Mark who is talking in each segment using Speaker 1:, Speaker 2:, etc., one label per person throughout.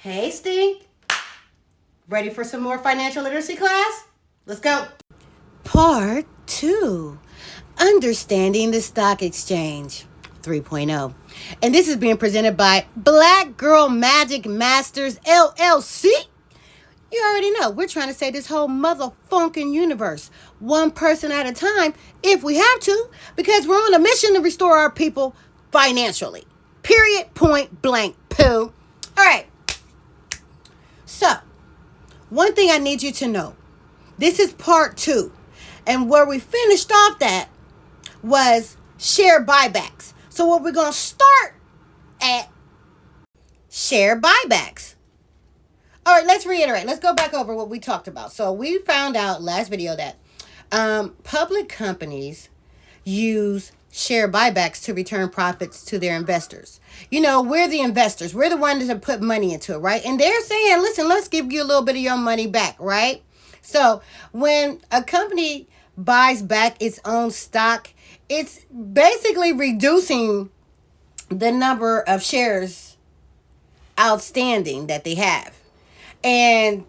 Speaker 1: Hey, Stink. Ready for some more financial literacy class? Let's go. Part 2. Understanding the Stock Exchange 3.0. And this is being presented by Black Girl Magic Masters, LLC. You already know, we're trying to save this whole motherfunking universe, one person at a time, if we have to, because we're on a mission to restore our people financially. Period, point blank, poo. All right. So, one thing I need you to know, this is part 2. And where we finished off that was share buybacks. So what we're going to start at share buybacks. All right, let's reiterate. Let's go back over what we talked about. So we found out last video that public companies use share buybacks to return profits to their investors. You know, we're the investors. We're the ones that put money into it, right? And they're saying, listen, let's give you a little bit of your money back, right? So when a company buys back its own stock, it's basically reducing the number of shares outstanding that they have. And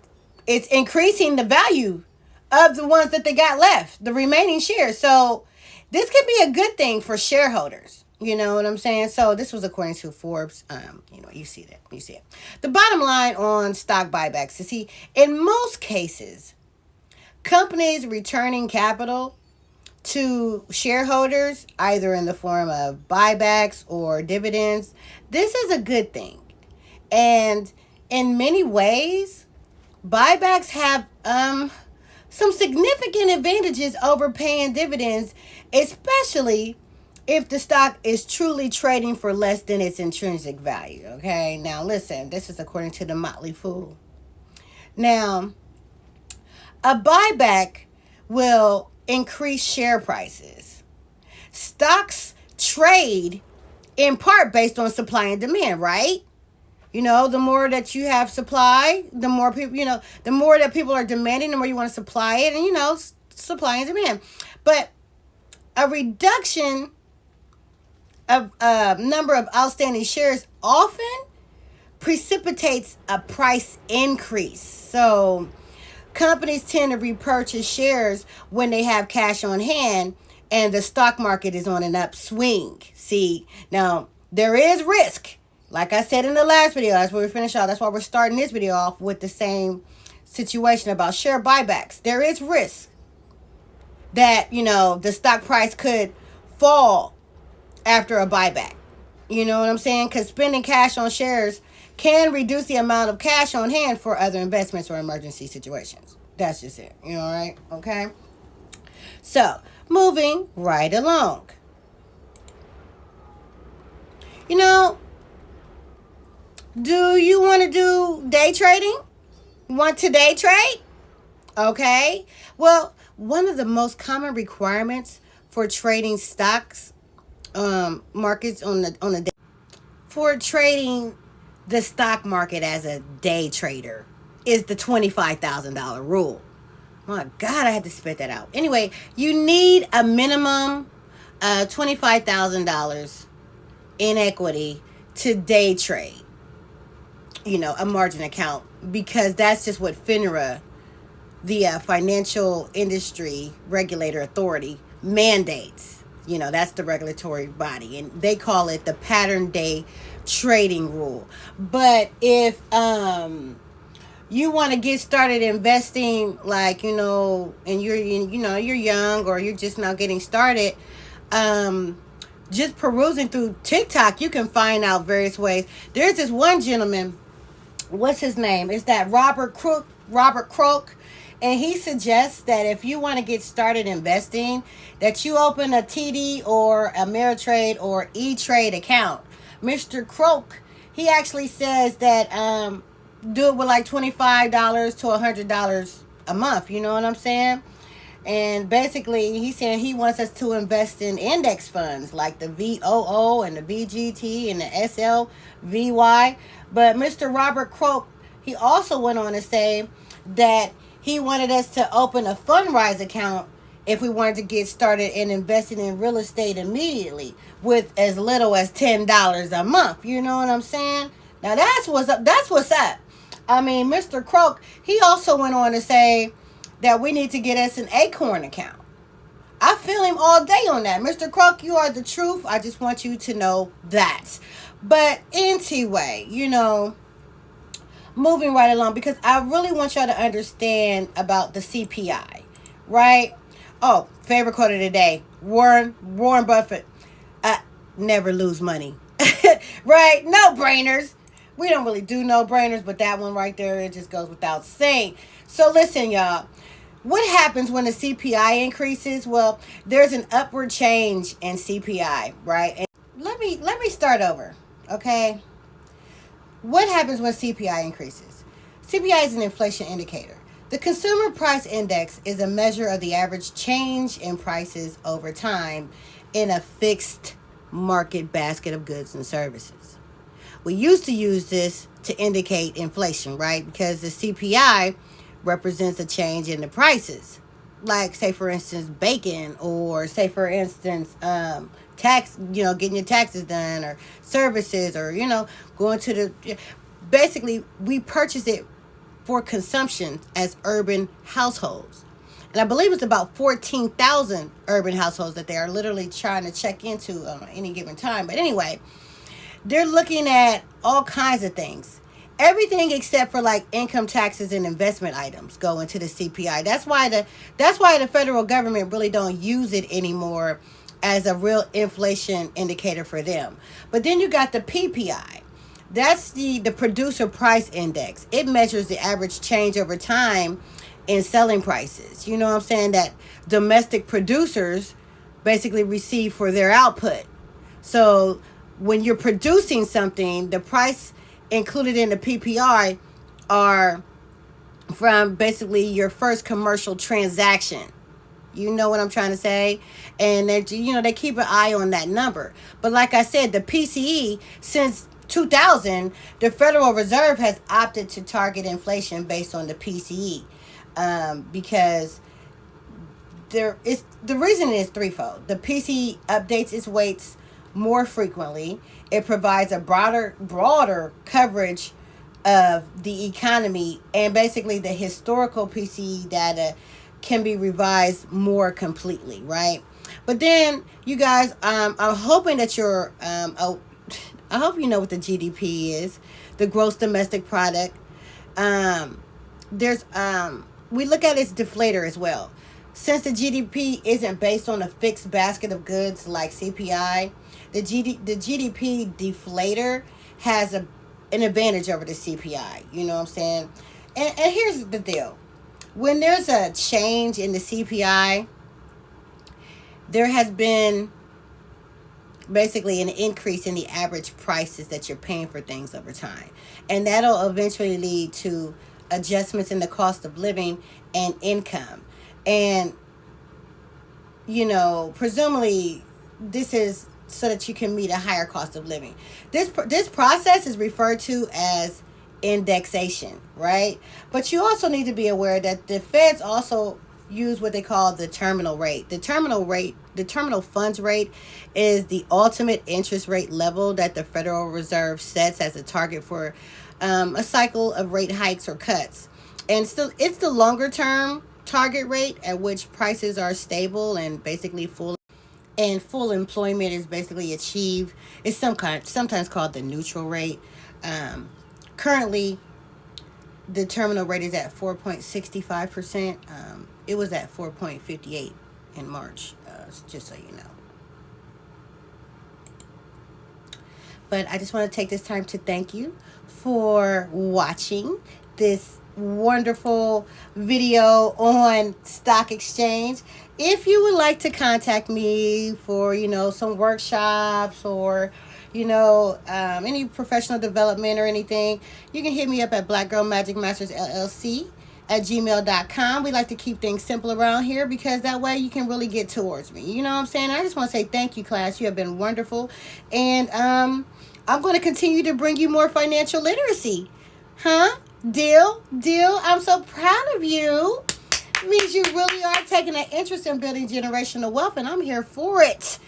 Speaker 1: it's increasing the value of the ones that they got left, the remaining shares. So this could be a good thing for shareholders. You know what I'm saying? So this was according to Forbes. You see that. You see it. The bottom line on stock buybacks is, in most cases, companies returning capital to shareholders, either in the form of buybacks or dividends, this is a good thing. And in many ways, buybacks have some significant advantages over paying dividends, especially if the stock is truly trading for less than its intrinsic value. Okay, now listen, this is according to the Motley Fool. Now, a buyback will increase share prices. Stocks trade in part based on supply and demand, right? You know, the more that you have supply, the more people, the more that people are demanding, the more you want to supply it, and, supply and demand. But a reduction of number of outstanding shares often precipitates a price increase. So companies tend to repurchase shares when they have cash on hand and the stock market is on an upswing. See, now there is risk. Like I said in the last video, that's where we finished off. That's why we're starting this video off with the same situation about share buybacks. There is risk that, the stock price could fall after a buyback. You know what I'm saying? Because spending cash on shares can reduce the amount of cash on hand for other investments or emergency situations. That's just it. All right? Okay? So, moving right along. Do you want to do day trading? Want to day trade? Okay. Well, one of the most common requirements for trading stocks markets for trading the stock market as a day trader is the $25,000 rule. My God, I had to spit that out. Anyway, you need a minimum $25,000 in equity to day trade. A margin account, because that's just what FINRA, the Financial Industry Regulator Authority, mandates. That's the regulatory body, and they call it the pattern day trading rule. But if you want to get started investing, like, and you're young, or you're just now getting started, just perusing through TikTok, you can find out various ways. There's this one gentleman, what's his name? It's that Robert Krook. And he suggests that if you want to get started investing, that you open a TD or a Ameritrade or E-Trade account. Mr. Krook, he actually says that do it with like $25 to $100 a month. You know what I'm saying? And basically, he's saying he wants us to invest in index funds like the VOO and the VGT and the SLVY. But Mr. Robert Krook, he also went on to say that he wanted us to open a Fundrise account if we wanted to get started in investing in real estate immediately with as little as $10 a month. You know what I'm saying? Now that's what's up. That's what's up. I mean, Mr. Croak, he also went on to say that we need to get us an Acorn account. I feel him all day on that. Mr. Croak, you are the truth. I just want you to know that. But anyway, moving right along, because I really want y'all to understand about the CPI, right? Oh, favorite quote of the day. Warren Buffett, never lose money. Right? No brainers. We don't really do no brainers, but that one right there, it just goes without saying. So listen, y'all. What happens when the CPI increases? Well, there's an upward change in CPI, right? And let me start over, okay? What happens when CPI increases? CPI is an inflation indicator. The Consumer Price Index is a measure of the average change in prices over time in a fixed market basket of goods and services. We used to use this to indicate inflation, right? Because the CPI represents a change in the prices. Like, say, for instance, bacon, or say, for instance, tax, getting your taxes done, or services, or, going to the, basically, we purchase it for consumption as urban households. And I believe it's about 14,000 urban households that they are literally trying to check into on any given time. But anyway, they're looking at all kinds of things. Everything except for like income taxes and investment items go into the CPI. That's why the federal government really don't use it anymore as a real inflation indicator for them. But then you got the PPI. That's the producer price index. It measures the average change over time in selling prices. You know what I'm saying? That domestic producers basically receive for their output. So when you're producing something, the price included in the PPI are from basically your first commercial transaction. You know what I'm trying to say? And they keep an eye on that number. But like I said, the PCE, since 2000, the Federal Reserve has opted to target inflation based on the PCE, because the reason is threefold. The PCE updates its weights more frequently. It provides a broader coverage of the economy, and basically the historical PCE data can be revised more completely, right? But then, you guys, I'm hoping that I hope you know what the GDP is, the gross domestic product. We look at its deflator as well. Since the GDP isn't based on a fixed basket of goods like CPI, the GDP deflator has an advantage over the CPI. You know what I'm saying? And here's the deal. When there's a change in the CPI, there has been basically an increase in the average prices that you're paying for things over time. And that'll eventually lead to adjustments in the cost of living and income. And, presumably this is so that you can meet a higher cost of living. This process is referred to as indexation, right? But you also need to be aware that the feds also use what they call the terminal rate. The terminal funds rate is the ultimate interest rate level that the Federal Reserve sets as a target for a cycle of rate hikes or cuts. And still, it's the longer term target rate at which prices are stable and basically full employment is basically achieved. It's sometimes called the neutral rate. Currently, the terminal rate is at 4.65%. It was at 4.58 in March, just so you know. But I just want to take this time to thank you for watching this wonderful video on stock exchange. If you would like to contact me for, some workshops or, any professional development or anything, you can hit me up at Black Girl Magic Masters LLC at gmail.com. We like to keep things simple around here because that way you can really get towards me. You know what I'm saying? I just want to say thank you, class. You have been wonderful. And I'm going to continue to bring you more financial literacy. Huh? Deal? I'm so proud of you. It means you really are taking an interest in building generational wealth, and I'm here for it.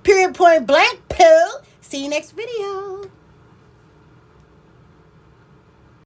Speaker 1: Period, point blank, poo. See you next video.